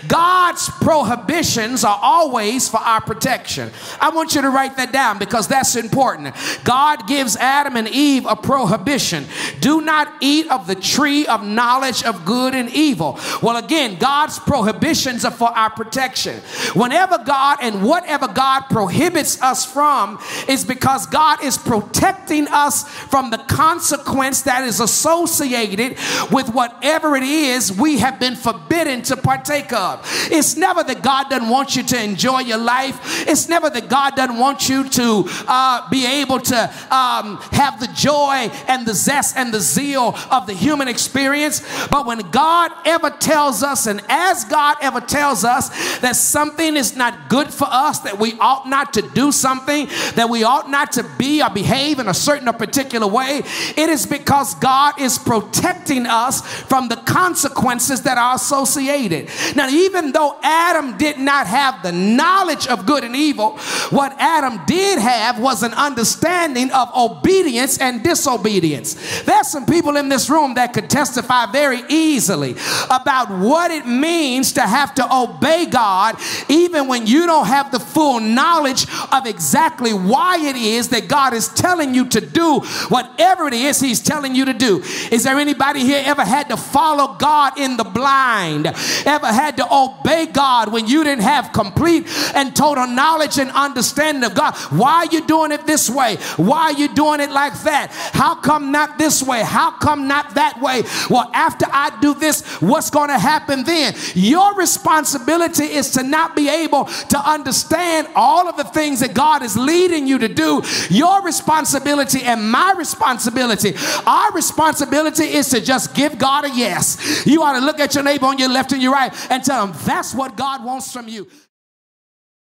God's prohibitions are always for our protection. I want you to write that down because that's important. God gives Adam and Eve a prohibition. Do not eat of the tree of knowledge of good and evil. Well, again, God's prohibitions are for our protection. Whenever God and whatever God prohibits us from is because God is protecting us from the consequence that is associated with whatever it is we have been forbidden to partake of. It's never that God doesn't want you to enjoy your life. It's never that God doesn't want you to be able to have the joy and the zest and the zeal of the human experience. But when God ever tells us, and as God ever tells us that something is not good for us, that we ought not to do something, that we ought not to be or behave in a certain or particular way, it is because God is protecting us from the consequences that are associated. Now, even though Adam did not have the knowledge of good and evil, what Adam did have was an understanding of obedience and disobedience. There's some people in this room that could testify very easily about what it means to have to obey God even when you don't have the full knowledge of exactly why it is that God is telling you to do whatever it is he's telling you to do. Is there anybody here ever had to follow God in the blind? Ever had to obey God when you didn't have complete and total knowledge and understanding of God? Why are you doing it this way? Why are you doing it like that? How come not this way? How come not that way? Well, after I do this, what's going to happen then? Your responsibility is to not be able to understand all of the things that God is leading you to do. Your responsibility and my responsibility, our responsibility is to just give God a yes. You ought to look at your neighbor on your left and your right and tell them that's what God wants from you.